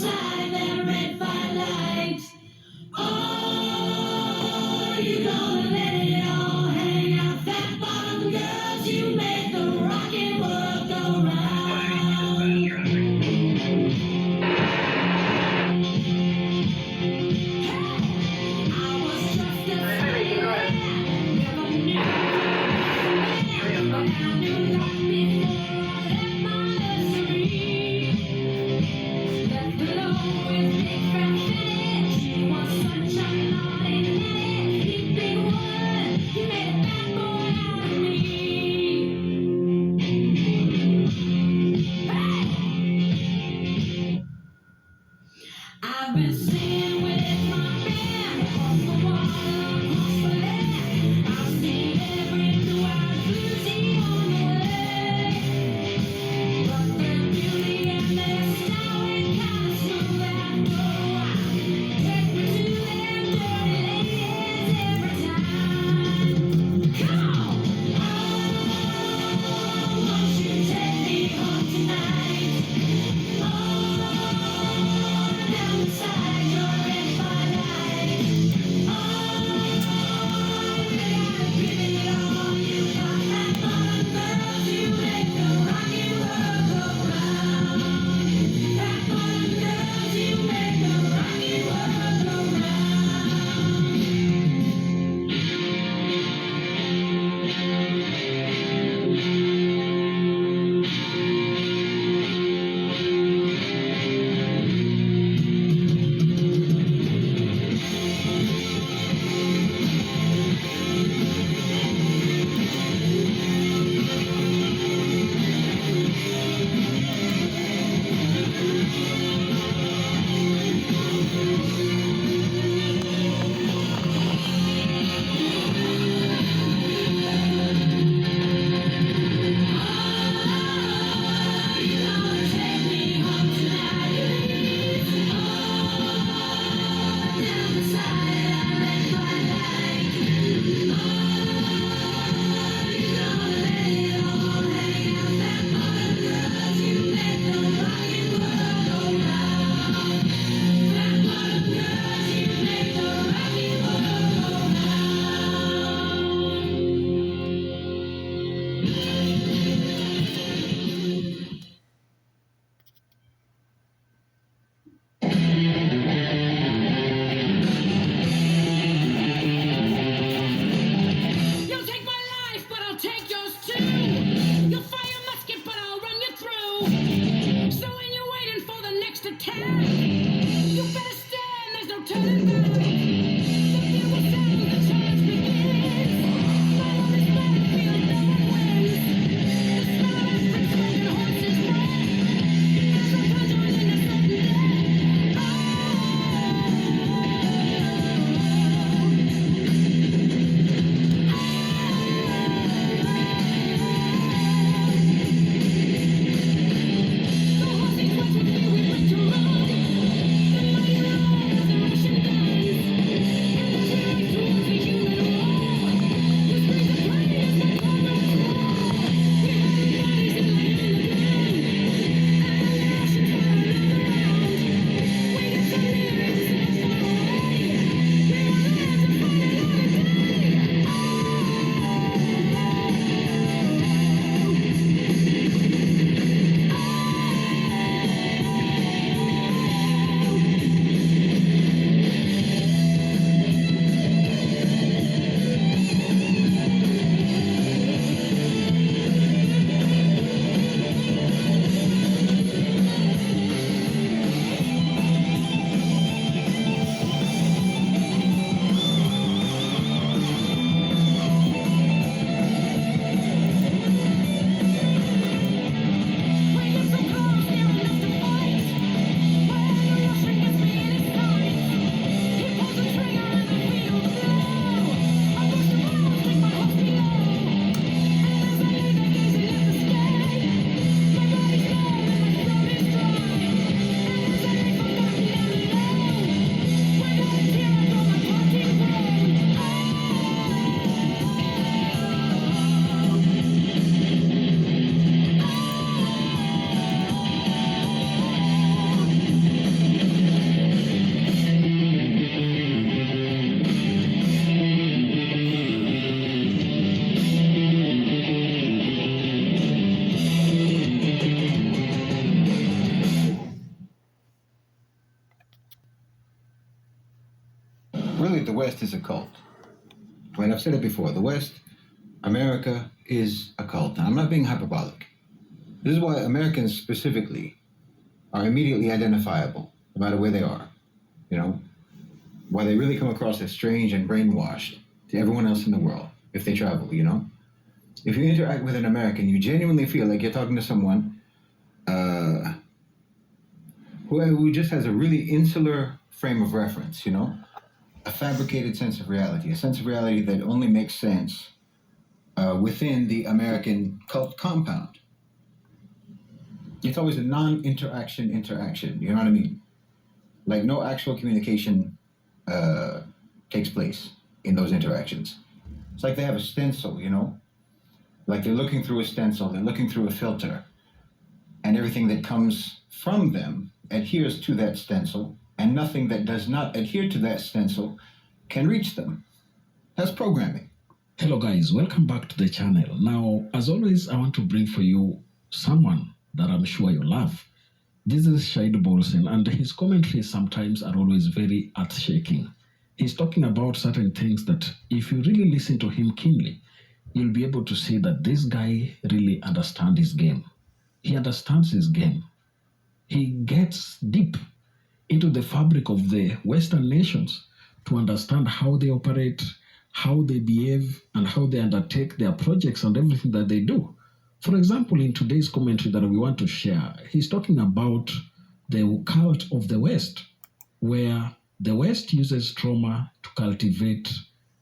beside that red firelight. Oh, you gonna let it all hang out. Fat bottom girls, you make the rockin' world go round. I was just a man, never knew man, but I knew life before I left my nursery. Left alone West is a cult. Right, I've said it before. The West, America is a cult. Now, I'm not being hyperbolic. This is why Americans specifically are immediately identifiable, no matter where they are. You know, why they really come across as strange and brainwashed to everyone else in the world if they travel, you know? If you interact with an American, you genuinely feel like you're talking to someone who just has a really insular frame of reference, you know? A fabricated sense of reality, a sense of reality that only makes sense within the American cult compound. It's always a non-interaction interaction, you know what I mean? Like no actual communication takes place in those interactions. It's like they have a stencil, you know? Like they're looking through a stencil, they're looking through a filter, and everything that comes from them adheres to that stencil, and nothing that does not adhere to that stencil can reach them. That's programming. Hello guys, welcome back to the channel. Now, as always, I want to bring for you someone that I'm sure you love. This is Shahid Bolsen, and his commentaries sometimes are always very earth-shaking. He's talking about certain things that if you really listen to him keenly, you'll be able to see that this guy really understands his game. He understands his game. He gets deep into the fabric of the Western nations to understand how they operate, how they behave, and how they undertake their projects and everything that they do. For example, in today's commentary that we want to share, he's talking about the cult of the West, where the West uses trauma to cultivate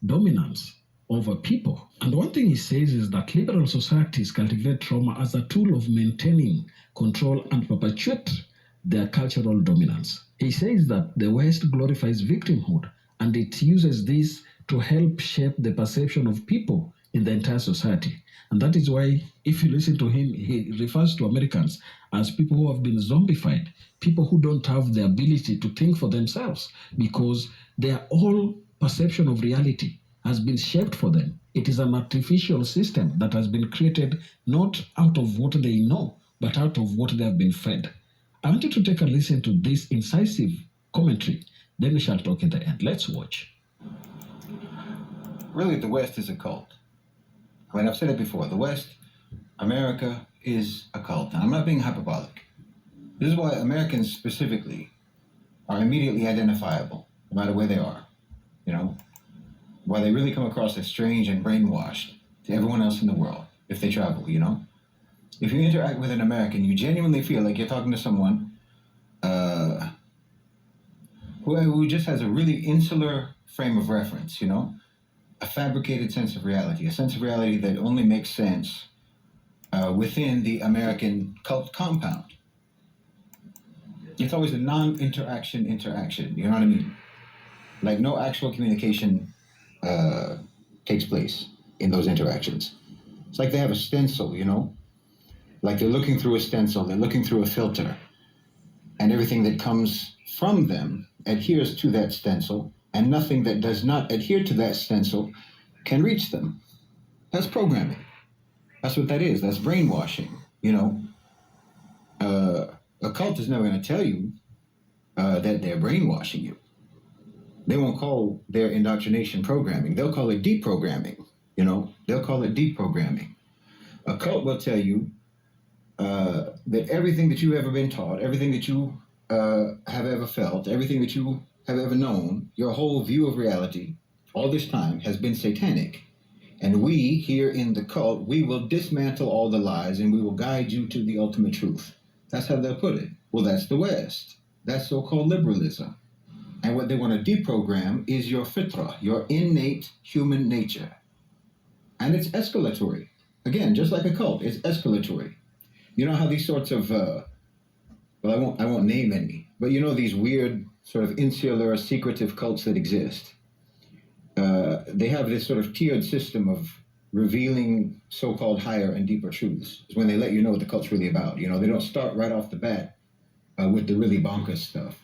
dominance over people. And one thing he says is that liberal societies cultivate trauma as a tool of maintaining control and perpetuate their cultural dominance. He says that the West glorifies victimhood, and it uses this to help shape the perception of people in the entire society. And that is why, if you listen to him, he refers to Americans as people who have been zombified, people who don't have the ability to think for themselves, because their whole perception of reality has been shaped for them. It is an artificial system that has been created not out of what they know, but out of what they have been fed. I want you to take a listen to this incisive commentary, then we shall talk in the end. Let's watch. Really, the West is a cult. I mean, I've said it before. The West, America is a cult. Now, I'm not being hyperbolic. This is why Americans specifically are immediately identifiable, no matter where they are. You know, why they really come across as strange and brainwashed to everyone else in the world if they travel, you know? If you interact with an American, you genuinely feel like you're talking to someone who just has a really insular frame of reference, you know? A fabricated sense of reality, a sense of reality that only makes sense within the American cult compound. It's always a non-interaction interaction, you know what I mean? Like no actual communication takes place in those interactions. It's like they have a stencil, you know? Like they're looking through a stencil, they're looking through a filter, and everything that comes from them adheres to that stencil, and nothing that does not adhere to that stencil can reach them. That's programming. That's what that is. That's brainwashing, you know? A cult is never going to tell you that they're brainwashing you. They won't call their indoctrination programming. They'll call it deprogramming, you know? They'll call it deprogramming. A cult will tell you that everything that you've ever been taught, everything that you have ever felt, everything that you have ever known, your whole view of reality, all this time has been satanic. And we, here in the cult, we will dismantle all the lies and we will guide you to the ultimate truth. That's how they'll put it. Well, that's the West. That's so-called liberalism. And what they want to deprogram is your fitra, your innate human nature. And it's escalatory. Again, just like a cult, it's escalatory. You know how these sorts of, well, I won't name any, but you know these weird sort of insular, secretive cults that exist. They have this sort of tiered system of revealing so-called higher and deeper truths. It's when they let you know what the cult's really about. You know, they don't start right off the bat with the really bonkers stuff.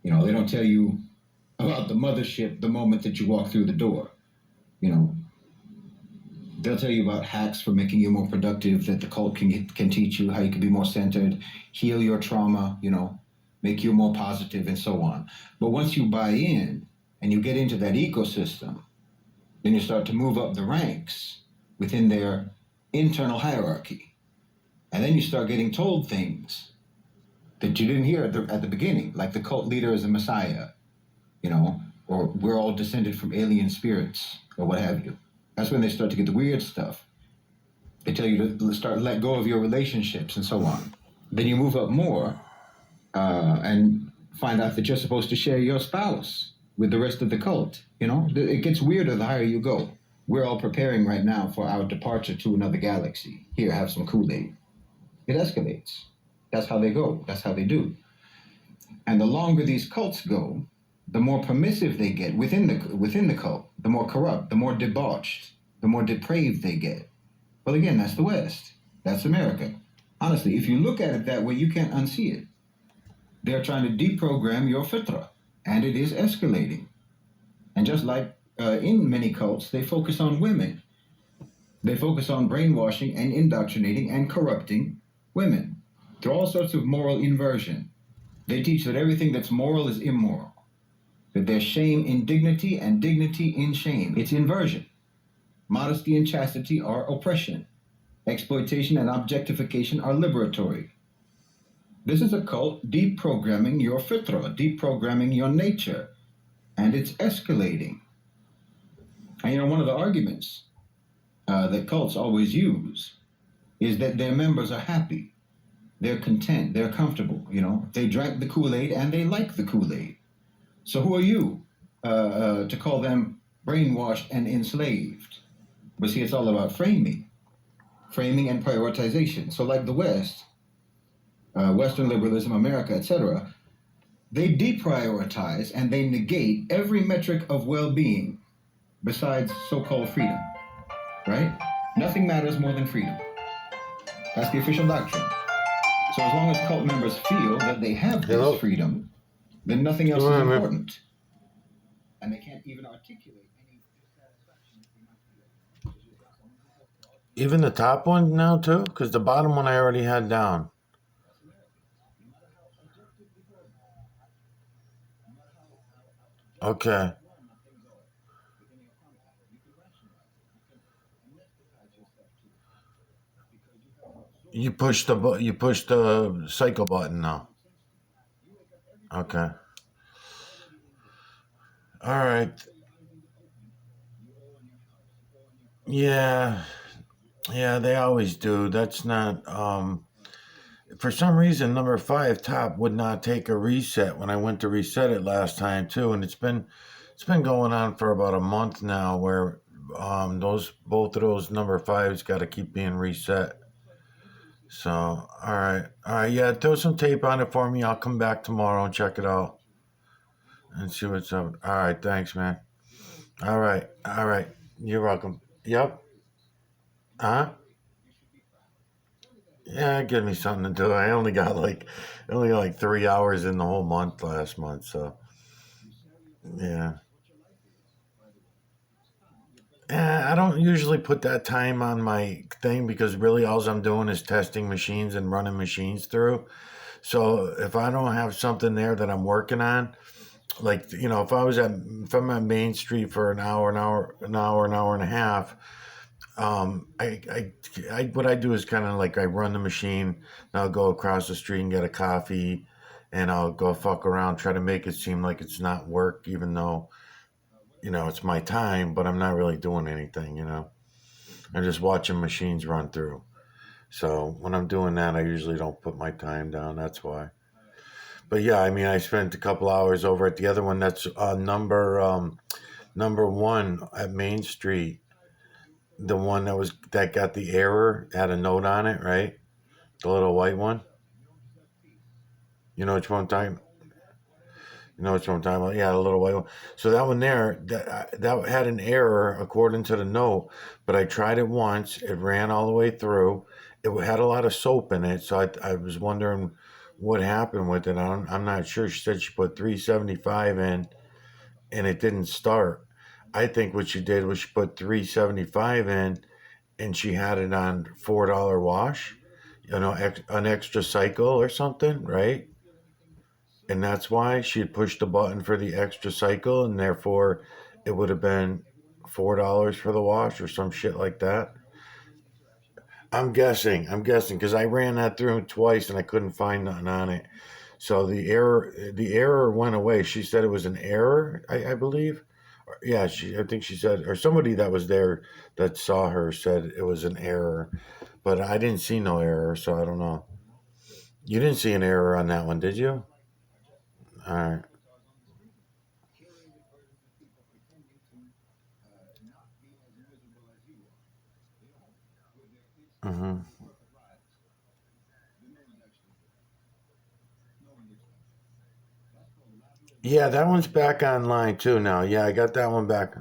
You know, they don't tell you about the mothership the moment that you walk through the door. You know, they'll tell you about hacks for making you more productive that the cult can teach you, how you can be more centered, heal your trauma, you know, make you more positive and so on. But once you buy in, and you get into that ecosystem, then you start to move up the ranks within their internal hierarchy. And then you start getting told things that you didn't hear at the beginning, like the cult leader is a messiah, or we're all descended from alien spirits, or what have you. That's when they start to get the weird stuff. They tell you to let go of your relationships and so on. Then you move up more and find out that you're supposed to share your spouse with the rest of the cult. It gets weirder the higher you go. We're all preparing right now for our departure to another galaxy. Here, have some Kool-Aid. It escalates. That's how they go. That's how they do. And the longer these cults go, the more permissive they get within the cult, the more corrupt, the more debauched, the more depraved they get. Well, again, that's the West. That's America. Honestly, if you look at it that way, you can't unsee it. They're trying to deprogram your fitra, and it is escalating. And just like in many cults, they focus on women. They focus on brainwashing and indoctrinating and corrupting women through all sorts of moral inversion. They teach that everything that's moral is immoral, that there's shame in dignity and dignity in shame. It's inversion. Modesty and chastity are oppression. Exploitation and objectification are liberatory. This is a cult deprogramming your fitra, deprogramming your nature, and it's escalating. And one of the arguments that cults always use is that their members are happy, they're content, they're comfortable. They drank the Kool-Aid and they like the Kool-Aid. So who are you to call them brainwashed and enslaved? But see, it's all about framing and prioritization. So like the West, Western liberalism, America, etc., they deprioritize and they negate every metric of well-being besides so-called freedom, right? Nothing matters more than freedom. That's the official doctrine. So as long as cult members feel that they have this freedom, then nothing else is important. And they can't even articulate any dissatisfaction. Even the top one now too? Because the bottom one I already had down. Okay. You push the cycle button now. Okay. All right. Yeah. Yeah, they always do. That's not for some reason number 5 top would not take a reset when I went to reset it last time too, and it's been going on for about a month now where both of those number 5s got to keep being reset. So, all right, yeah, throw some tape on it for me. I'll come back tomorrow and check it out and see what's up. All right, thanks, man. All right, you're welcome. Yep. Huh? Yeah, give me something to do. I only got like 3 hours in the whole month last month, so yeah. I don't usually put that time on my thing because really all I'm doing is testing machines and running machines through. So if I don't have something there that I'm working on, like, if I'm at Main Street for an hour and a half, what I do is kind of like I run the machine and I'll go across the street and get a coffee and I'll go fuck around, try to make it seem like it's not work, even though it's my time, but I'm not really doing anything, I'm just watching machines run through. So when I'm doing that, I usually don't put my time down. That's why. But yeah, I spent a couple hours over at the other one. That's number 1 at Main Street. The one that got the error, had a note on it, right? The little white one. You know which one I'm talking about? Yeah, the little white one. So that one there, that had an error according to the note, but I tried it once. It ran all the way through. It had a lot of soap in it, so I was wondering what happened with it. I'm not sure. She said she put 375 in, and it didn't start. I think what she did was she put 375 in, and she had it on $4 wash, an extra cycle or something, right? and that's why she had pushed the button for the extra cycle, and therefore it would have been $4 for the wash or some shit like that. I'm guessing, because I ran that through twice and I couldn't find nothing on it. So the error went away. She said it was an error, I believe. Yeah, I think she said, or somebody that was there that saw her said it was an error, but I didn't see no error, so I don't know. You didn't see an error on that one, did you? All right. Mm-hmm. Yeah, that one's back online too now. Yeah, I got that one back.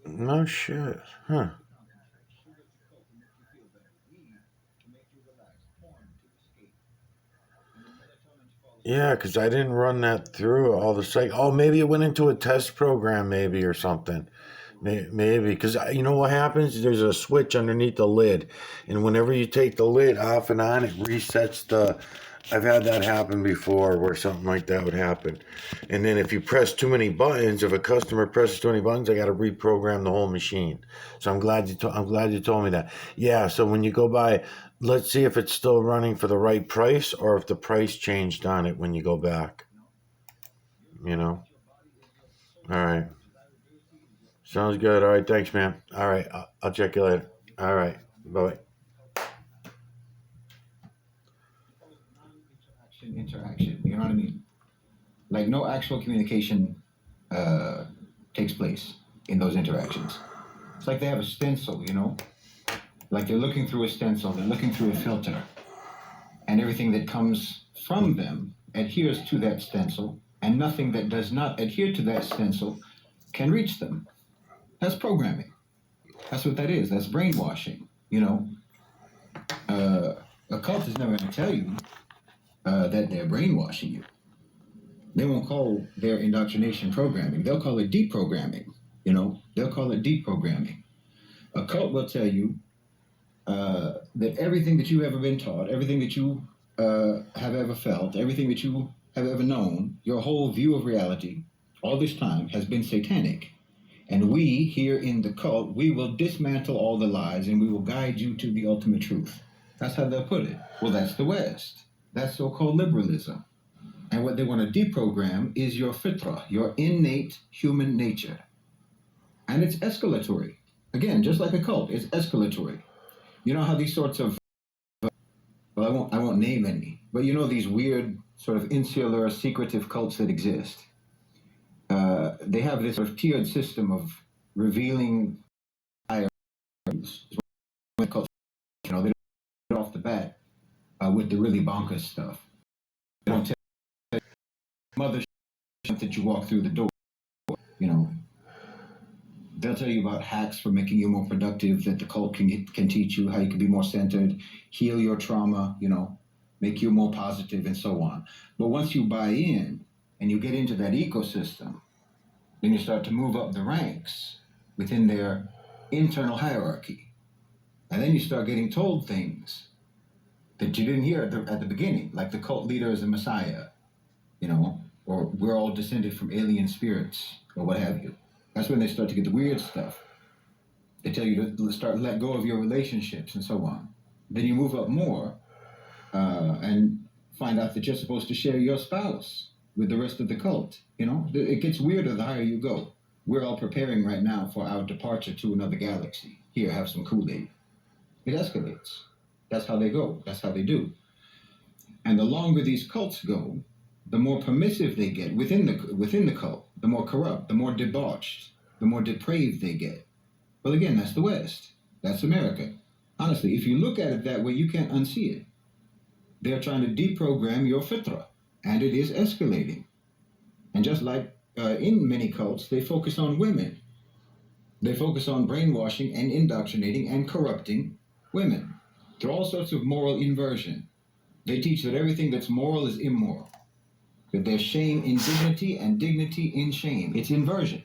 No shit. Huh. Yeah, because I didn't run that through all the site. Oh, maybe it went into a test program, maybe, or something. Maybe, because you know what happens? There's a switch underneath the lid, and whenever you take the lid off and on, it resets the. I've had that happen before, where something like that would happen, and then if you press too many buttons, if a customer presses too many buttons, I got to reprogram the whole machine. So I'm glad you told me that. Yeah. So when you go by, let's see if it's still running for the right price, or if the price changed on it when you go back. You know. All right. Sounds good. All right. Thanks, man. All right. I'll check you later. All right. Bye. Interaction. You know what I mean? Like no actual communication takes place in those interactions. It's like they have a stencil, you know? Like they're looking through a stencil, they're looking through a filter, and everything that comes from them adheres to that stencil, and nothing that does not adhere to that stencil can reach them. That's programming. That's what that is. That's brainwashing, you know? A cult is never going to tell you that they're brainwashing you. They won't call their indoctrination programming. They'll call it deprogramming. You know, they'll call it deprogramming. A cult will tell you that everything that you've ever been taught, everything that you have ever felt, everything that you have ever known, your whole view of reality, all this time has been satanic. And we here in the cult, we will dismantle all the lies and we will guide you to the ultimate truth. That's how they'll put it. Well, that's the West. That's so-called liberalism. And what they want to deprogram is your fitra, your innate human nature. And it's escalatory. Again, just like a cult, it's escalatory. You know how these sorts of, well, I won't name any, but you know these weird sort of insular, secretive cults that exist. They have this sort of tiered system of revealing higher cults. You know, they don't off the bat with the really bonkers stuff. They don't tell mother that you walk through the door. You know, they'll tell you about hacks for making you more productive that the cult can teach you, how you can be more centered, heal your trauma, you know, make you more positive and so on. But once you buy in and you get into that ecosystem, then you start to move up the ranks within their internal hierarchy. And then you start getting told things that you didn't hear at the beginning, like the cult leader is the Messiah, you know, or we're all descended from alien spirits, or what have you. That's when they start to get the weird stuff. They tell you to let go of your relationships and so on. Then you move up more and find out that you're supposed to share your spouse with the rest of the cult. You know, it gets weirder the higher you go. We're all preparing right now for our departure to another galaxy. Here, have some Kool-Aid. It escalates. That's how they go. That's how they do. And the longer these cults go, the more permissive they get within the cult, the more corrupt, the more debauched, the more depraved they get. Well, again, that's the West. That's America. Honestly, if you look at it that way, you can't unsee it. They're trying to deprogram your fitra, and it is escalating. And just like in many cults, they focus on women. They focus on brainwashing and indoctrinating and corrupting women through all sorts of moral inversion. They teach that everything that's moral is immoral, that there's shame in dignity and dignity in shame. It's inversion.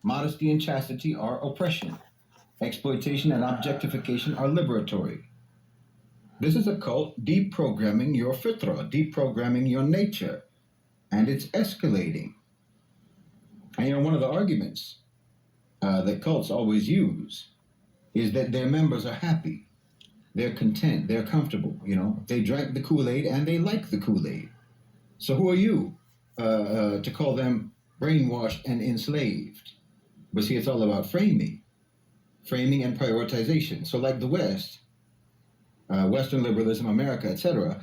Modesty and chastity are oppression. Exploitation and objectification are liberatory. This is a cult deprogramming your fitra, deprogramming your nature, and it's escalating. And you know, one of the arguments that cults always use is that their members are happy, they're content, they're comfortable. You know, they drank the Kool-Aid and they like the Kool-Aid. So who are you to call them brainwashed and enslaved? But see, it's all about framing and prioritization. So like the West, Western liberalism, America, etc.,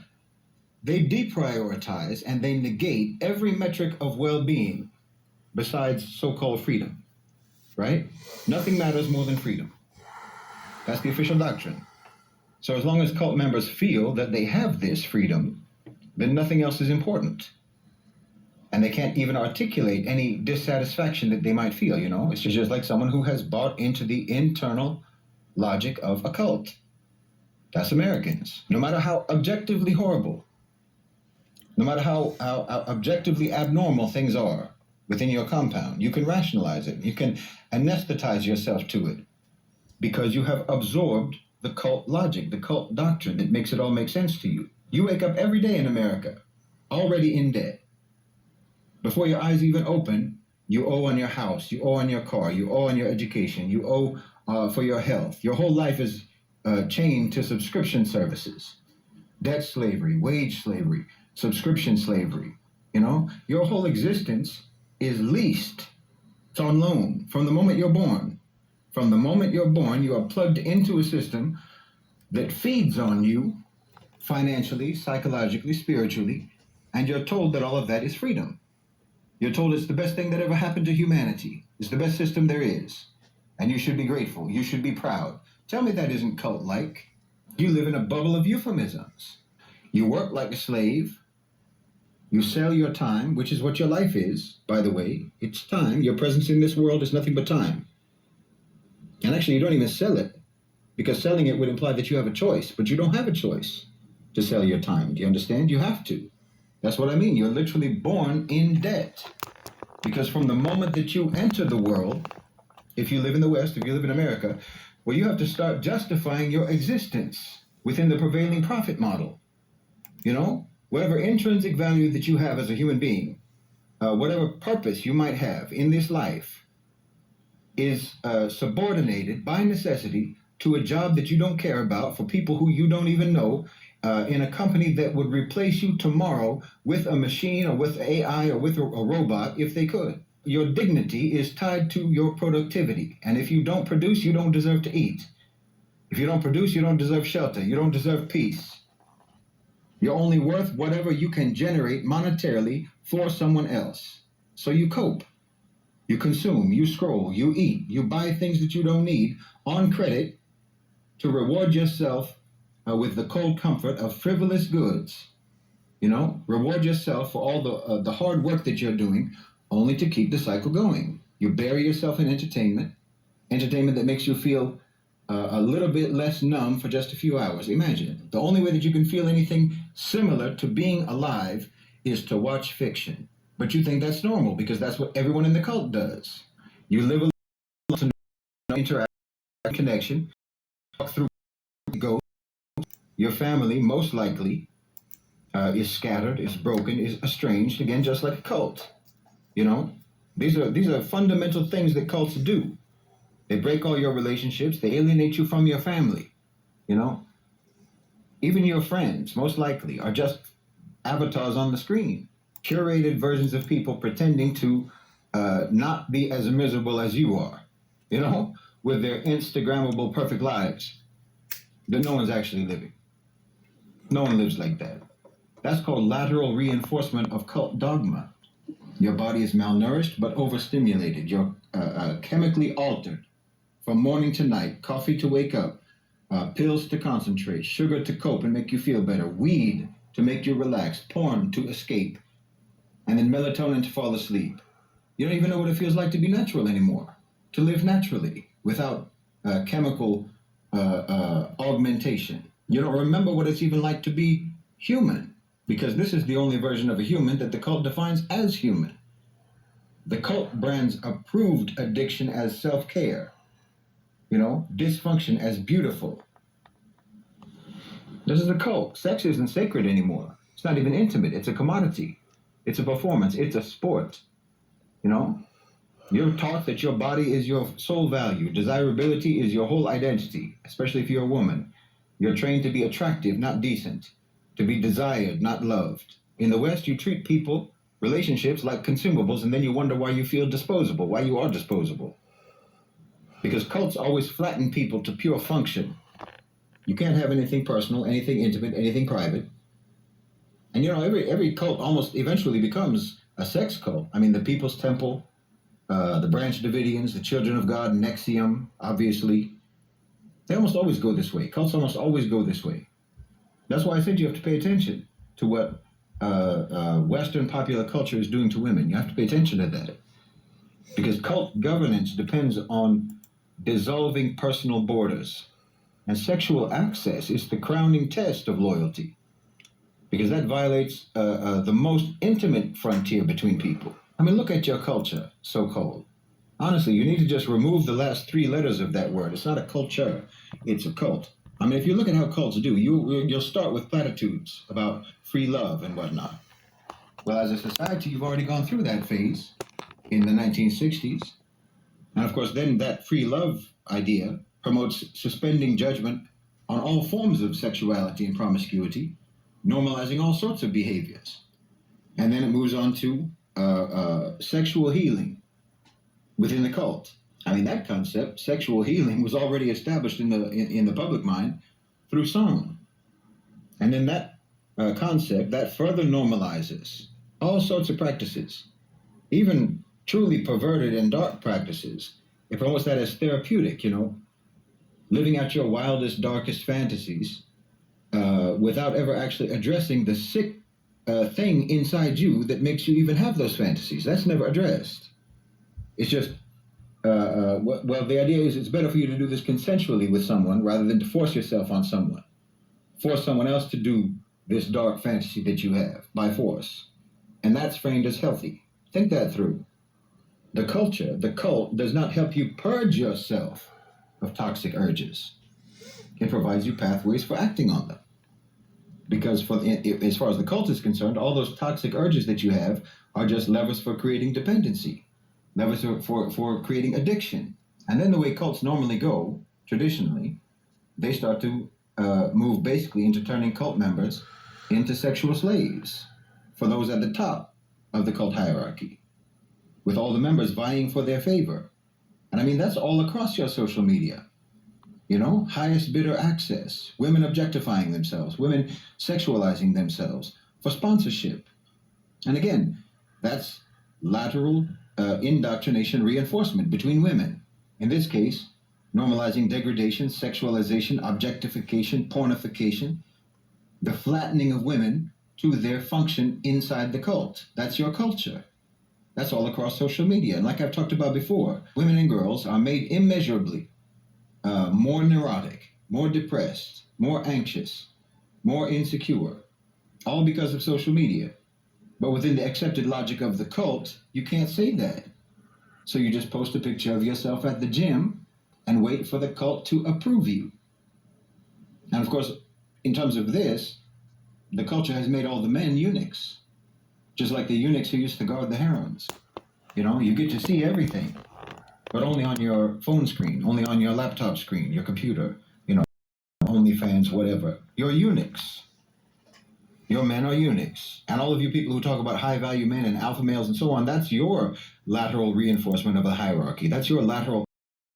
they deprioritize and they negate every metric of well-being besides so-called freedom, right? Nothing matters more than freedom. That's the official doctrine. So as long as cult members feel that they have this freedom, then nothing else is important. And they can't even articulate any dissatisfaction that they might feel, you know? It's just like someone who has bought into the internal logic of a cult. That's Americans. No matter how objectively horrible, no matter how objectively abnormal things are within your compound, you can rationalize it. You can anesthetize yourself to it because you have absorbed the cult logic, the cult doctrine that makes it all make sense to you. You wake up every day in America already in debt. Before your eyes even open, you owe on your house, you owe on your car, you owe on your education, you owe for your health. Your whole life is chained to subscription services, debt slavery, wage slavery, subscription slavery. You know, your whole existence is leased. It's on loan from the moment you're born. From the moment you're born, you are plugged into a system that feeds on you financially, psychologically, spiritually, and you're told that all of that is freedom. You're told it's the best thing that ever happened to humanity. It's the best system there is. And you should be grateful. You should be proud. Tell me that isn't cult-like. You live in a bubble of euphemisms. You work like a slave. You sell your time, which is what your life is, by the way. It's time. Your presence in this world is nothing but time. And actually, you don't even sell it, because selling it would imply that you have a choice, but you don't have a choice to sell your time. Do you understand? You have to. That's what I mean. You're literally born in debt. Because from the moment that you enter the world, if you live in the West, if you live in America, well, you have to start justifying your existence within the prevailing profit model. You know, whatever intrinsic value that you have as a human being, whatever purpose you might have in this life is subordinated by necessity to a job that you don't care about for people who you don't even know, in a company that would replace you tomorrow with a machine or with AI or with a robot if they could. Your dignity is tied to your productivity. And if you don't produce, you don't deserve to eat. If you don't produce, you don't deserve shelter. You don't deserve peace. You're only worth whatever you can generate monetarily for someone else. So you cope. You consume, you scroll, you eat, you buy things that you don't need on credit to reward yourself with the cold comfort of frivolous goods. You know, reward yourself for all the hard work that you're doing, only to keep the cycle going. You bury yourself in entertainment that makes you feel a little bit less numb for just a few hours. Imagine, the only way that you can feel anything similar to being alive is to watch fiction. But you think that's normal because that's what everyone in the cult does. You live a life to interact, connection, walk through, go. Your family, most likely, is scattered, is broken, is estranged, again, just like a cult. You know, these are fundamental things that cults do. They break all your relationships. They alienate you from your family. You know, even your friends, most likely, are just avatars on the screen, curated versions of people pretending to not be as miserable as you are. You know, with their Instagrammable perfect lives that no one's actually living. No one lives like that. That's called lateral reinforcement of cult dogma. Your body is malnourished but overstimulated. You're chemically altered from morning to night, coffee to wake up, pills to concentrate, sugar to cope and make you feel better, weed to make you relax, porn to escape, and then melatonin to fall asleep. You don't even know what it feels like to be natural anymore, to live naturally without chemical augmentation. You don't remember what it's even like to be human, because this is the only version of a human that the cult defines as human. The cult brands approved addiction as self-care, you know, dysfunction as beautiful. This is a cult. Sex isn't sacred anymore. It's not even intimate. It's a commodity. It's a performance. It's a sport. You know? You're taught that your body is your sole value. Desirability is your whole identity, especially if you're a woman. You're trained to be attractive, not decent. To be desired, not loved. In the West, you treat people, relationships, like consumables, and then you wonder why you feel disposable, why you are disposable. Because cults always flatten people to pure function. You can't have anything personal, anything intimate, anything private. And you know, every cult almost eventually becomes a sex cult. I mean, the People's Temple, the Branch Davidians, the Children of God, NXIVM, obviously. They almost always go this way. Cults almost always go this way. That's why I said you have to pay attention to what Western popular culture is doing to women. You have to pay attention to that. Because cult governance depends on dissolving personal borders. And sexual access is the crowning test of loyalty. Because that violates the most intimate frontier between people. I mean, look at your culture, so-called. Honestly, you need to just remove the last 3 letters of that word. It's not a culture, it's a cult. I mean, if you look at how cults do, you'll start with platitudes about free love and whatnot. Well, as a society, you've already gone through that phase in the 1960s. And of course, then that free love idea promotes suspending judgment on all forms of sexuality and promiscuity, normalizing all sorts of behaviors. And then it moves on to sexual healing within the cult. I mean, that concept, sexual healing, was already established in the public mind through song. And then that concept, that further normalizes all sorts of practices, even truly perverted and dark practices. It promotes that as therapeutic, you know, living out your wildest, darkest fantasies without ever actually addressing the sick thing inside you that makes you even have those fantasies. That's never addressed. It's just, well, the idea is it's better for you to do this consensually with someone rather than to force yourself on someone. Force someone else to do this dark fantasy that you have by force. And that's framed as healthy. Think that through. The culture, the cult, does not help you purge yourself of toxic urges. It provides you pathways for acting on them. Because as far as the cult is concerned, all those toxic urges that you have are just levers for creating dependency, levers for creating addiction. And then the way cults normally go, traditionally, they start to move basically into turning cult members into sexual slaves for those at the top of the cult hierarchy, with all the members vying for their favor. And I mean, that's all across your social media. You know, highest bidder access, women objectifying themselves, women sexualizing themselves for sponsorship. And again, that's lateral indoctrination reinforcement between women. In this case, normalizing degradation, sexualization, objectification, pornification, the flattening of women to their function inside the cult. That's your culture. That's all across social media. And like I've talked about before, women and girls are made immeasurably more neurotic, more depressed, more anxious, more insecure, all because of social media. But within the accepted logic of the cult, you can't say that. So you just post a picture of yourself at the gym and wait for the cult to approve you. And of course, in terms of this, the culture has made all the men eunuchs, just like the eunuchs who used to guard the harems. You know, you get to see everything, but only on your phone screen, only on your laptop screen, your computer, you know, OnlyFans, whatever. You're eunuchs. Your men are eunuchs. And all of you people who talk about high-value men and alpha males and so on, that's your lateral reinforcement of a hierarchy. That's your lateral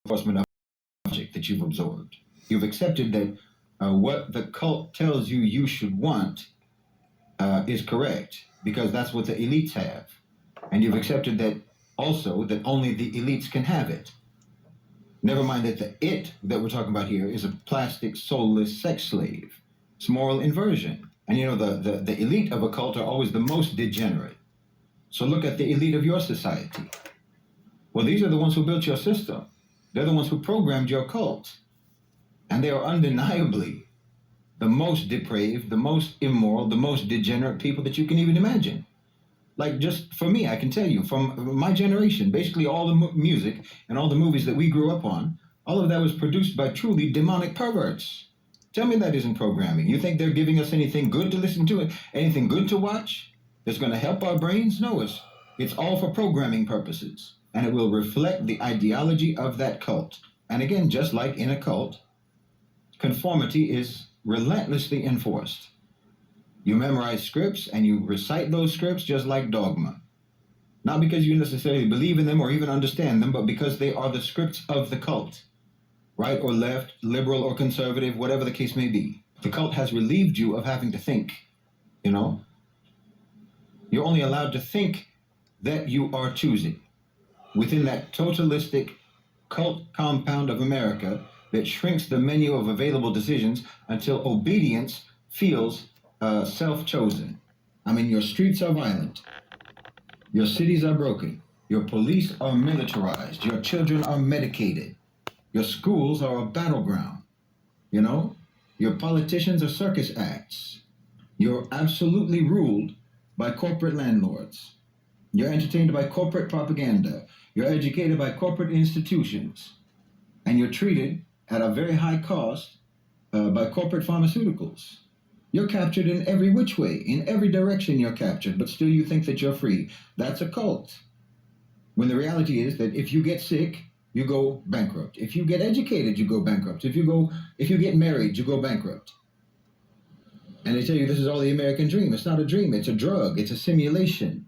reinforcement of a logic that you've absorbed. You've accepted that what the cult tells you you should want is correct, because that's what the elites have. And you've accepted that also that only the elites can have it. Never mind that the it that we're talking about here is a plastic, soulless sex slave. It's moral inversion. And you know, the elite of a cult are always the most degenerate. So look at the elite of your society. Well, these are the ones who built your system. They're the ones who programmed your cult. And they are undeniably the most depraved, the most immoral, the most degenerate people that you can even imagine. Like, just for me, I can tell you, from my generation, basically all the music and all the movies that we grew up on, all of that was produced by truly demonic perverts. Tell me that isn't programming. You think they're giving us anything good to listen to, anything good to watch that's going to help our brains? No, it's all for programming purposes. And it will reflect the ideology of that cult. And again, just like in a cult, conformity is relentlessly enforced. You memorize scripts and you recite those scripts just like dogma. Not because you necessarily believe in them or even understand them, but because they are the scripts of the cult. Right or left, liberal or conservative, whatever the case may be. The cult has relieved you of having to think, you know? You're only allowed to think that you are choosing within that totalistic cult compound of America that shrinks the menu of available decisions until obedience feels self-chosen. I mean, your streets are violent. Your cities are broken. Your police are militarized. Your children are medicated. Your schools are a battleground, you know? Your politicians are circus acts. You're absolutely ruled by corporate landlords. You're entertained by corporate propaganda. You're educated by corporate institutions. And you're treated at a very high cost by corporate pharmaceuticals. You're captured in every which way. In every direction you're captured, but still you think that you're free. That's a cult. When the reality is that if you get sick, you go bankrupt. If you get educated, you go bankrupt. If you get married, you go bankrupt. And they tell you this is all the American dream. It's not a dream. It's a drug. It's a simulation.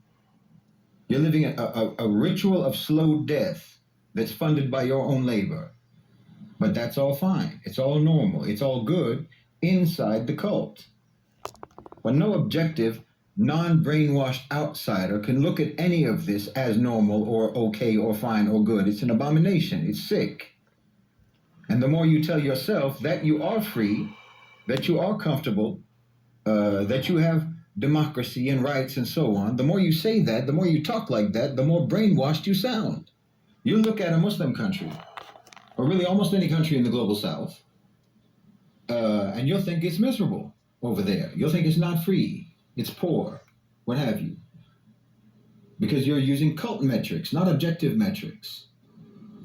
You're living a ritual of slow death that's funded by your own labor. But that's all fine. It's all normal. It's all good inside the cult. But no objective, non-brainwashed outsider can look at any of this as normal or okay or fine or good. It's an abomination. It's sick. And the more you tell yourself that you are free, that you are comfortable, that you have democracy and rights and so on, the more you say that, the more you talk like that, the more brainwashed you sound. You look at a Muslim country, or really almost any country in the global south, and you'll think it's miserable over there. You'll think it's not free. It's poor, what have you. Because you're using cult metrics, not objective metrics.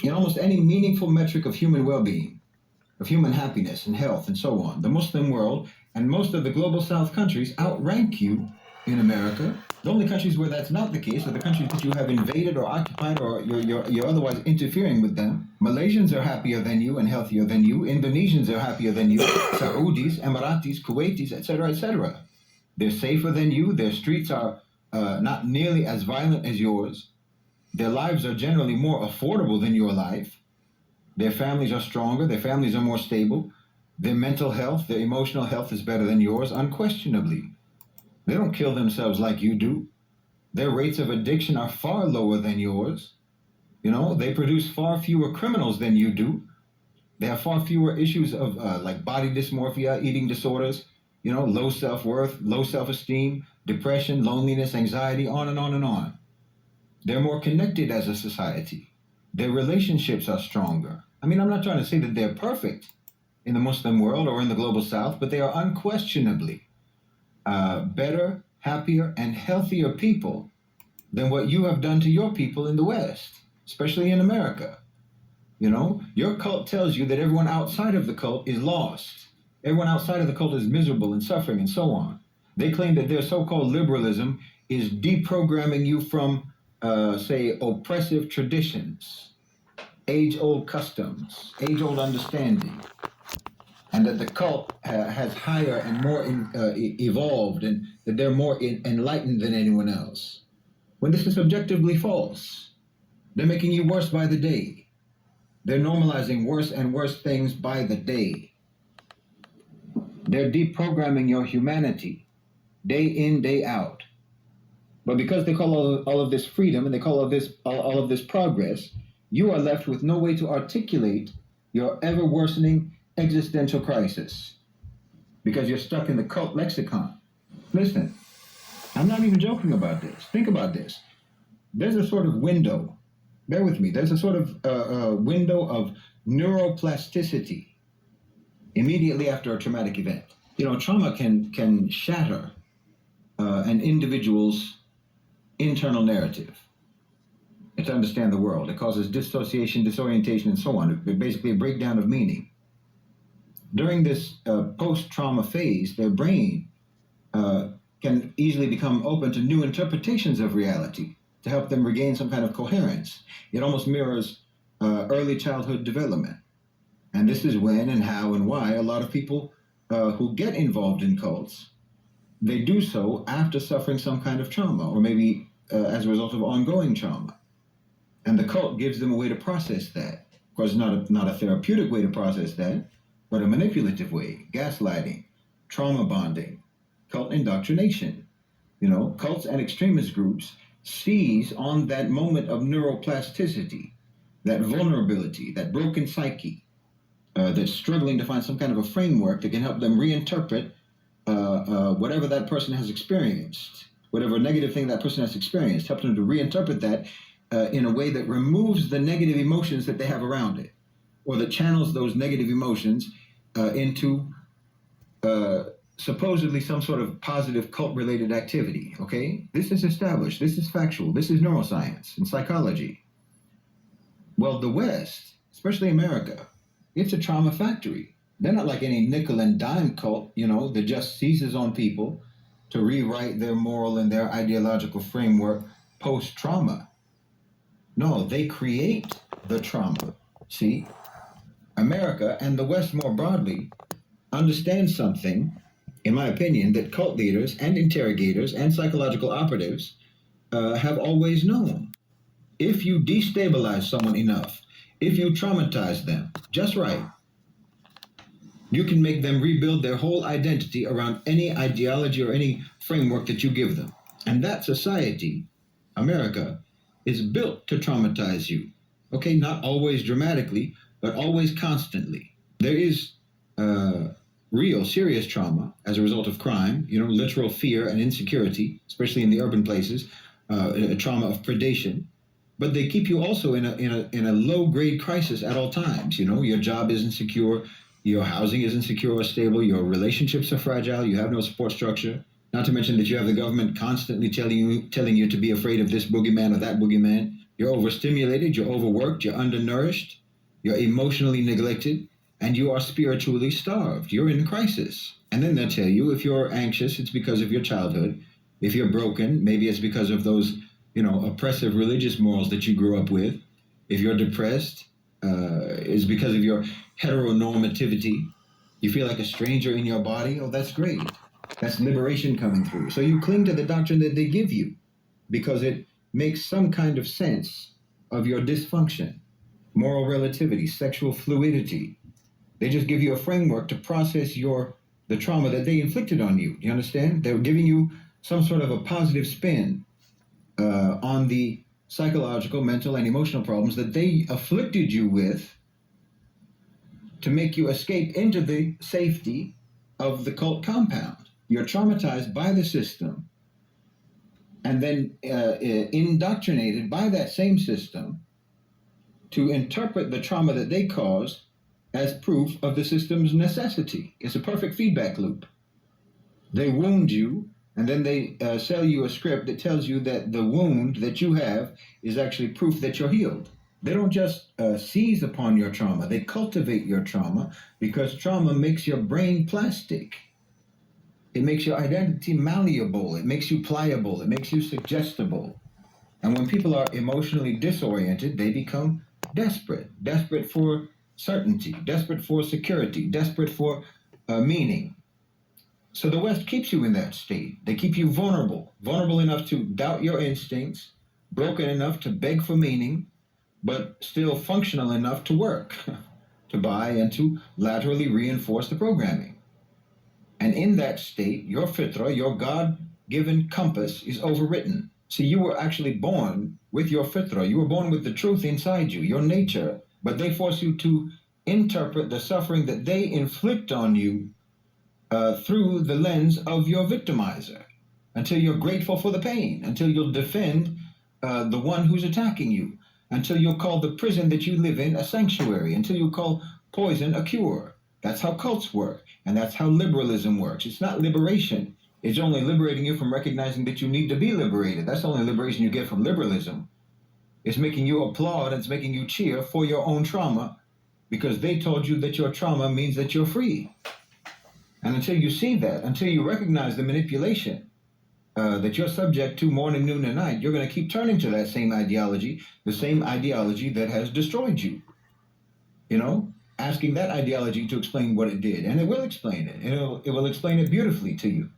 In almost any meaningful metric of human well-being, of human happiness and health and so on, the Muslim world and most of the global south countries outrank you in America. The only countries where that's not the case are the countries that you have invaded or occupied or you're otherwise interfering with them. Malaysians are happier than you and healthier than you. Indonesians are happier than you. Saudis, Emiratis, Kuwaitis, etc., etc. They're safer than you. Their streets are not nearly as violent as yours. Their lives are generally more affordable than your life. Their families are stronger. Their families are more stable. Their mental health, their emotional health is better than yours, unquestionably. They don't kill themselves like you do. Their rates of addiction are far lower than yours. You know, they produce far fewer criminals than you do. They have far fewer issues of like body dysmorphia, eating disorders, you know, low self-worth, low self-esteem, depression, loneliness, anxiety, on and on and on. They're more connected as a society. Their relationships are stronger. I mean, I'm not trying to say that they're perfect in the Muslim world or in the global south, but they are unquestionably better, happier, and healthier people than what you have done to your people in the West, especially in America. You know, your cult tells you that everyone outside of the cult is lost. Everyone outside of the cult is miserable and suffering and so on. They claim that their so-called liberalism is deprogramming you from, say, oppressive traditions, age-old customs, age-old understanding, and that the cult has higher and more evolved and that they're more enlightened than anyone else. When this is objectively false. They're making you worse by the day. They're normalizing worse and worse things by the day. They're deprogramming your humanity day in, day out. But because they call all of this freedom and they call all of this progress, you are left with no way to articulate your ever worsening existential crisis because you're stuck in the cult lexicon. Listen, I'm not even joking about this. Think about this. There's a sort of window. Bear with me. There's a sort of window of neuroplasticity immediately after a traumatic event. You know, trauma can shatter an individual's internal narrative and to understand the world. It causes dissociation, disorientation, and so on. Basically a breakdown of meaning. during this post-trauma phase, their brain can easily become open to new interpretations of reality to help them regain some kind of coherence. It almost mirrors early childhood development. And this is when and how and why a lot of people who get involved in cults, they do so after suffering some kind of trauma, or maybe as a result of ongoing trauma. And the cult gives them a way to process that. Of course, not a therapeutic way to process that, but a manipulative way: gaslighting, trauma bonding, cult indoctrination. You know, cults and extremist groups seize on that moment of neuroplasticity, that vulnerability, that broken psyche, that's struggling to find some kind of a framework that can help them reinterpret whatever that person has experienced, whatever negative thing that person has experienced, help them to reinterpret that in a way that removes the negative emotions that they have around it, or that channels those negative emotions into supposedly some sort of positive cult-related activity, okay? This is established, this is factual, this is neuroscience and psychology. Well, the West, especially America, it's a trauma factory. They're not like any nickel and dime cult, you know, that just seizes on people to rewrite their moral and their ideological framework post-trauma. No, they create the trauma. See, America and the West more broadly understand something, in my opinion, that cult leaders and interrogators and psychological operatives have always known. If you destabilize someone enough, if you traumatize them just right, you can make them rebuild their whole identity around any ideology or any framework that you give them. And that society, America, is built to traumatize you. Okay, not always dramatically, but always constantly. There is real serious trauma as a result of crime, you know, literal fear and insecurity, especially in the urban places, a trauma of predation. But they keep you also in a low-grade crisis at all times. You know, your job isn't secure, your housing isn't secure or stable, your relationships are fragile, you have no support structure. Not to mention that you have the government constantly telling you to be afraid of this boogeyman or that boogeyman. You're overstimulated, you're overworked, you're undernourished, you're emotionally neglected, and you are spiritually starved. You're in crisis. And then they'll tell you if you're anxious, it's because of your childhood. If you're broken, maybe it's because of those, you know, oppressive religious morals that you grew up with. If you're depressed, it's because of your heteronormativity. You feel like a stranger in your body. Oh, that's great. That's liberation coming through. So you cling to the doctrine that they give you because it makes some kind of sense of your dysfunction, moral relativity, sexual fluidity. They just give you a framework to process the trauma that they inflicted on you. You understand? They're giving you some sort of a positive spin on the psychological, mental, and emotional problems that they afflicted you with to make you escape into the safety of the cult compound. You're traumatized by the system and then indoctrinated by that same system to interpret the trauma that they caused as proof of the system's necessity. It's a perfect feedback loop. They wound you, and then they sell you a script that tells you that the wound that you have is actually proof that you're healed. They don't just seize upon your trauma, they cultivate your trauma because trauma makes your brain plastic. It makes your identity malleable, it makes you pliable, it makes you suggestible. And when people are emotionally disoriented, they become desperate for certainty, desperate for security, desperate for meaning. So the West keeps you in that state. They keep you vulnerable enough to doubt your instincts, broken enough to beg for meaning, but still functional enough to work, to buy and to laterally reinforce the programming. And in that state, your fitra, your God-given compass, is overwritten. See, you were actually born with your fitra. You were born with the truth inside you, your nature, but they force you to interpret the suffering that they inflict on you through the lens of your victimizer, until you're grateful for the pain, until you'll defend the one who's attacking you, until you'll call the prison that you live in a sanctuary, until you call poison a cure. That's how cults work, and that's how liberalism works. It's not liberation. It's only liberating you from recognizing that you need to be liberated. That's the only liberation you get from liberalism. It's making you applaud and it's making you cheer for your own trauma because they told you that your trauma means that you're free. And until you see that, until you recognize the manipulation that you're subject to morning, noon, and night, you're going to keep turning to that same ideology, the same ideology that has destroyed you. You know, asking that ideology to explain what it did. And it will explain it. It will explain it beautifully to you.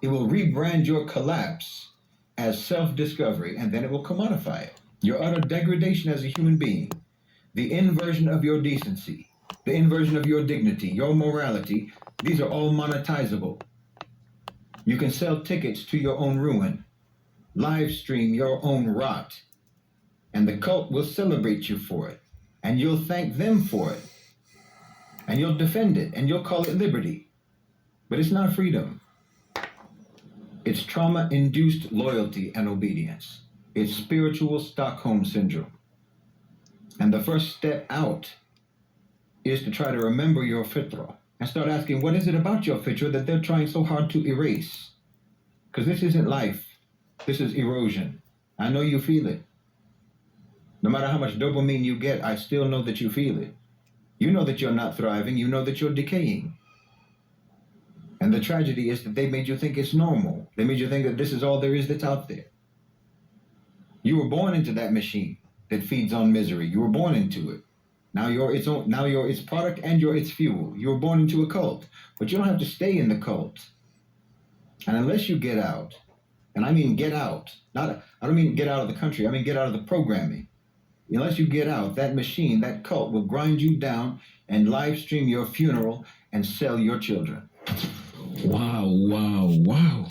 It will rebrand your collapse as self-discovery, and then it will commodify it. Your utter degradation as a human being, the inversion of your decency, the inversion of your dignity, your morality, these are all monetizable. You can sell tickets to your own ruin, live stream your own rot, and the cult will celebrate you for it, and you'll thank them for it, and you'll defend it, and you'll call it liberty. But it's not freedom. It's trauma-induced loyalty and obedience. It's spiritual Stockholm syndrome. And the first step out is to try to remember your fitra and start asking, what is it about your fitra that they're trying so hard to erase? Because this isn't life. This is erosion. I know you feel it. No matter how much dopamine you get, I still know that you feel it. You know that you're not thriving. You know that you're decaying. And the tragedy is that they made you think it's normal. They made you think that this is all there is that's out there. You were born into that machine that feeds on misery. You were born into it. Now you're its product and you're its fuel. You were born into a cult, but you don't have to stay in the cult. And unless you get out, and I mean get out, I don't mean get out of the country, I mean get out of the programming. Unless you get out, that machine, that cult will grind you down and live stream your funeral and sell your children. Wow, wow, wow.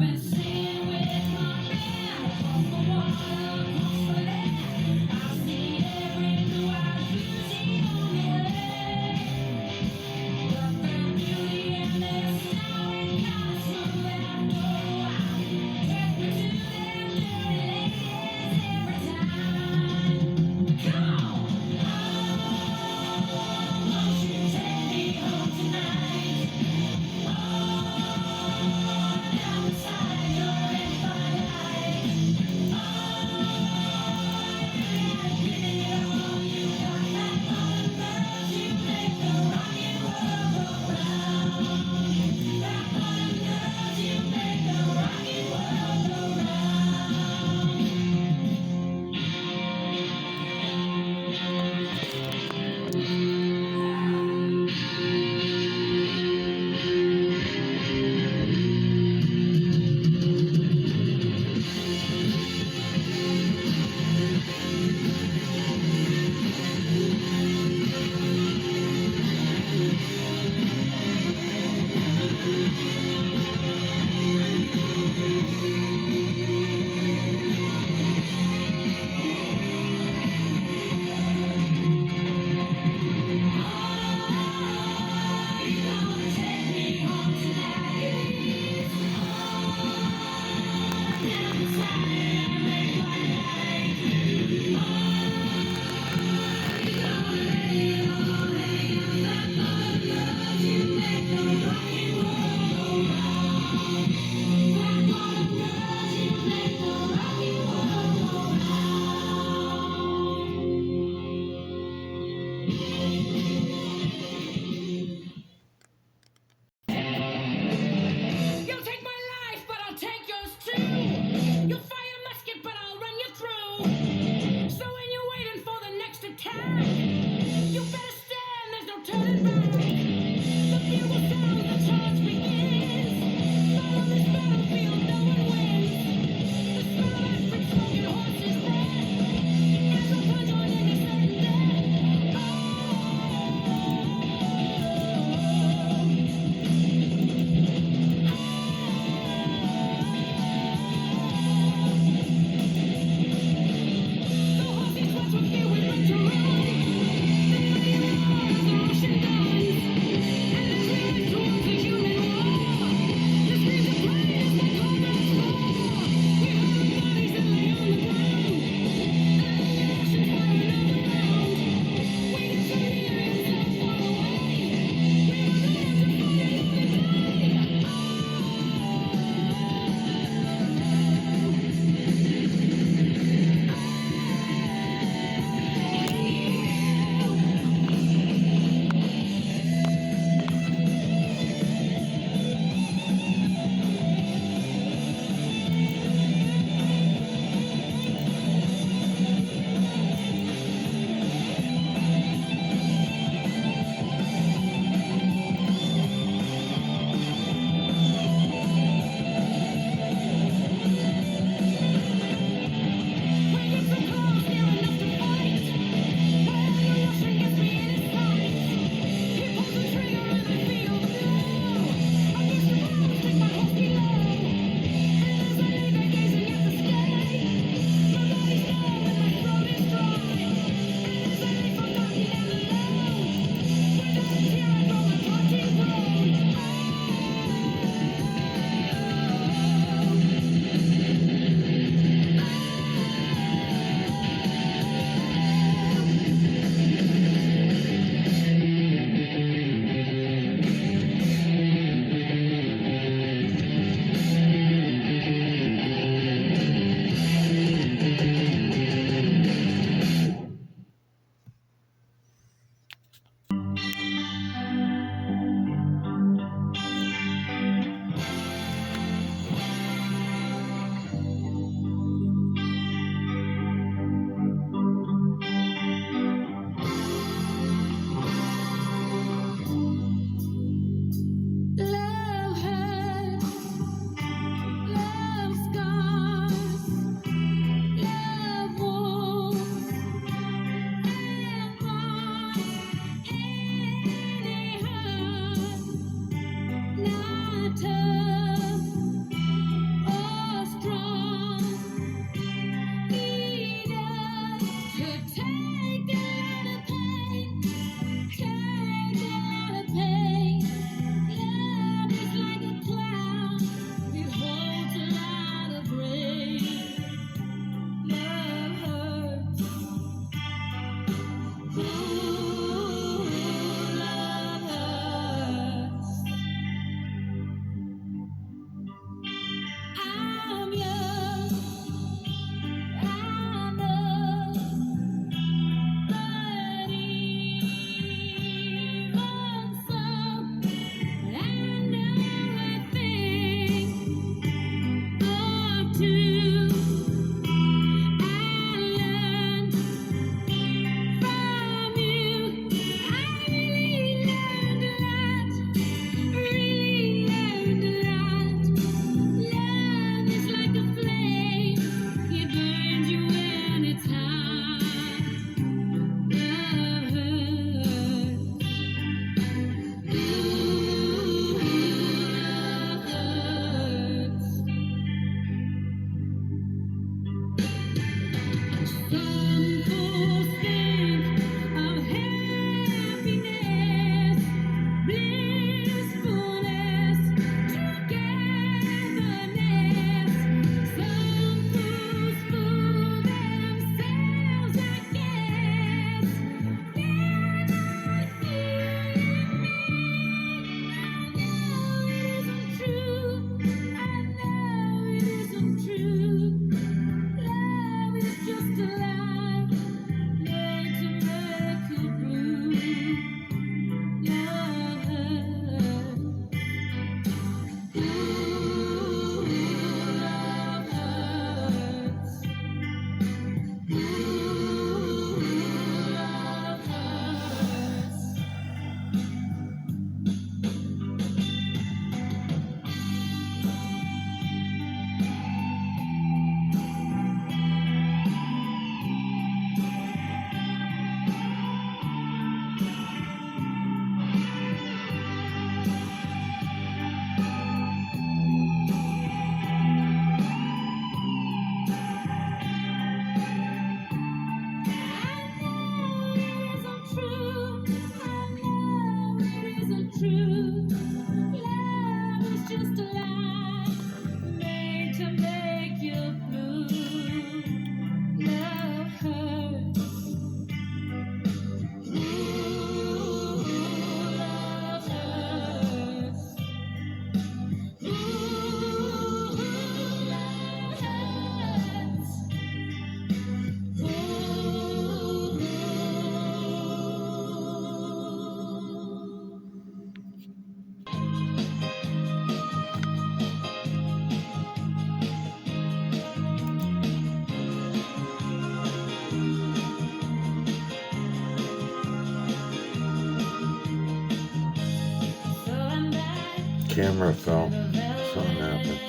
been singing with my band across the water, across the land. I see every blue-eyed beauty on the way. But their beauty and their style ain't kinda smooth, and I know I take me to them dirty ladies every time. Come on, won't you take me home tonight? Down beside your red firelight. Give it all you got, that bottom girls, you make the rock and roll go round. That bottom girls, you make the rock and roll go take me home tonight. Down beside your red firelight. You make the rock and roll go round. That bottom girls, you make the rock and roll go round. You'll take my life, but I'll take yours too. You'll fire a musket, but I'll run you through. So when you're waiting for the next attack, you better stand, there's no turning back. The bugle sounds, the charge begins. But on this battlefield, no one wins. The smell of aspirin, smoking horses' breath. As I plunge on into sudden death. The horses rush with you, we run to run. The enemy roars, the rushing down. camera fell. Something happened.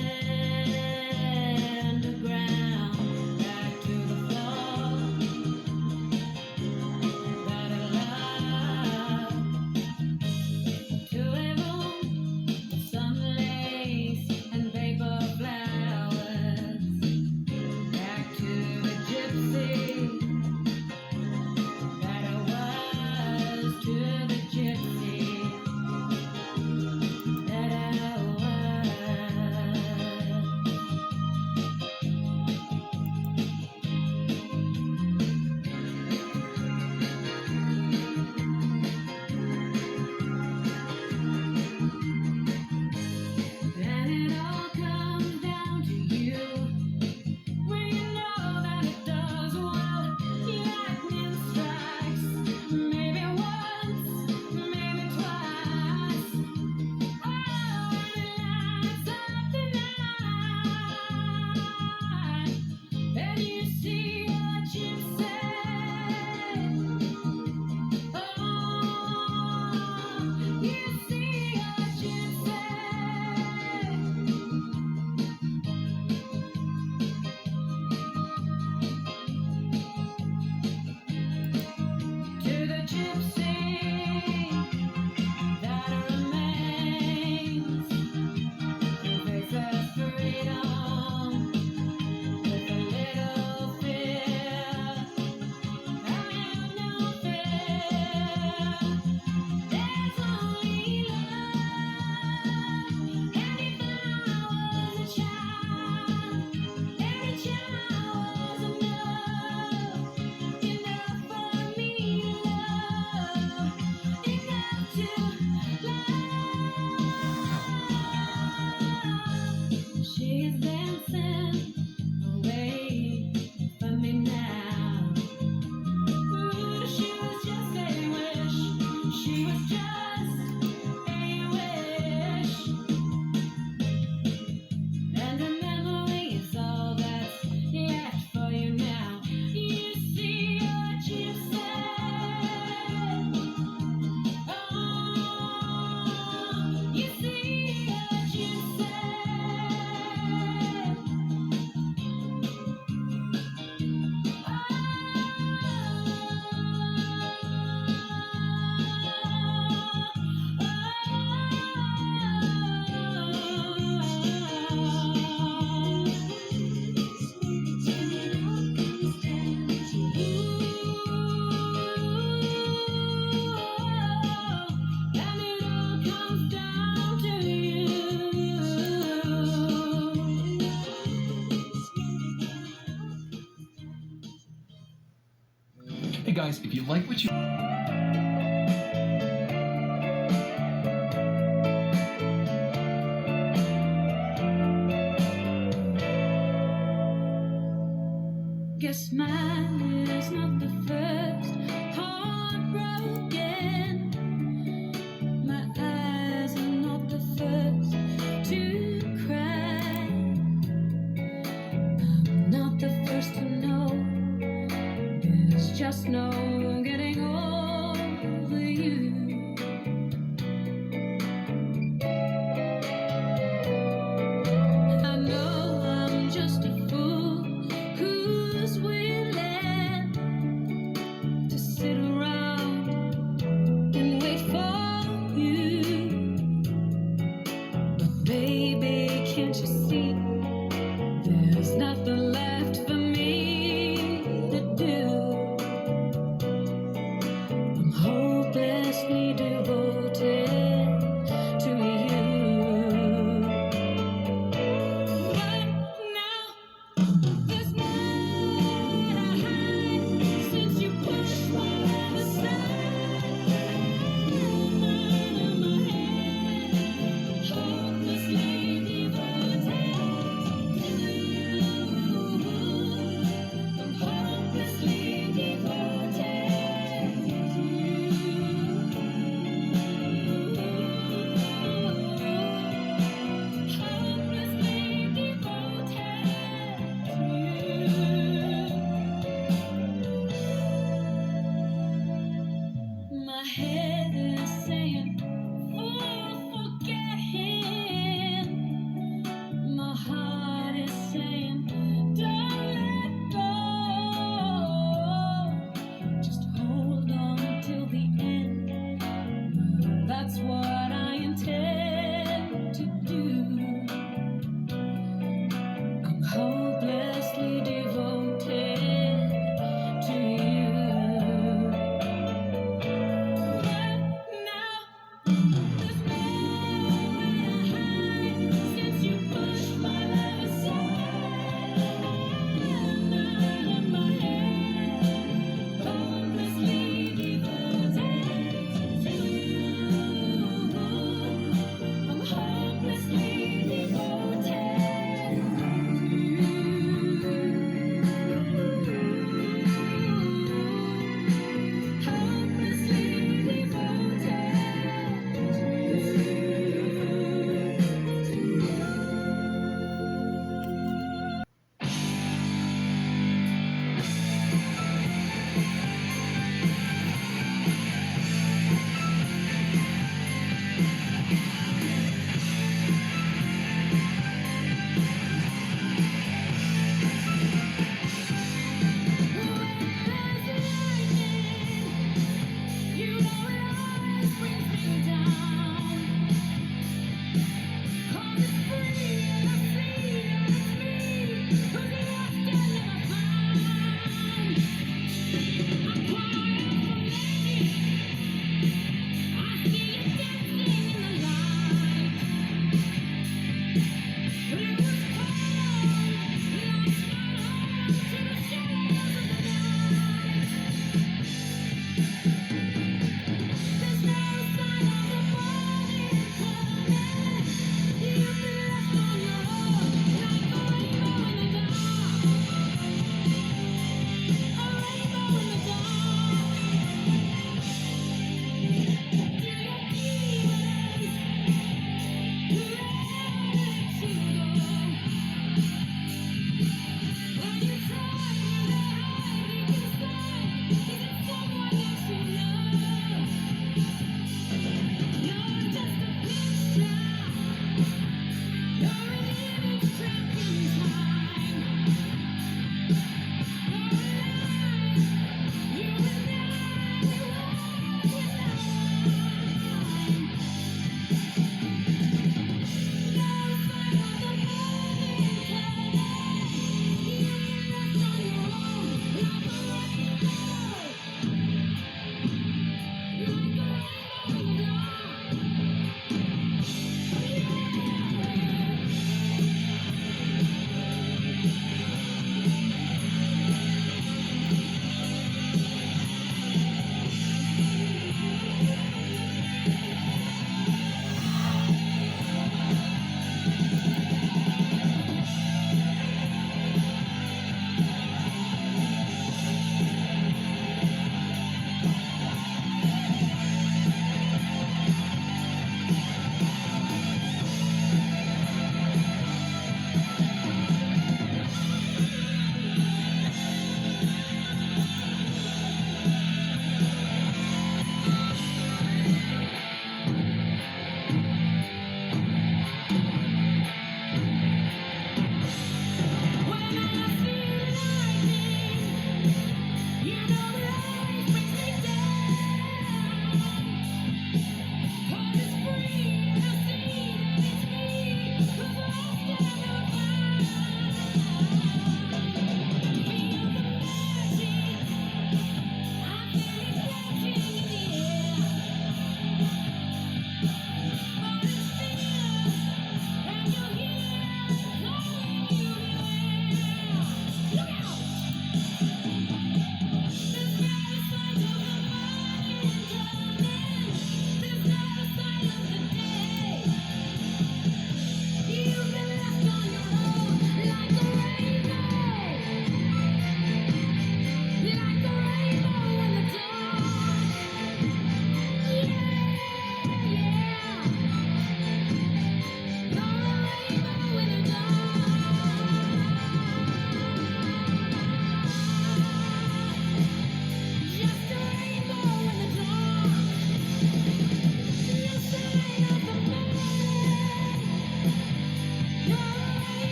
Hey guys, if you like what you... Guess mine is not the first heartbroken. My eyes are not the first to cry. I'm not the first to know. There's just no getting over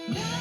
No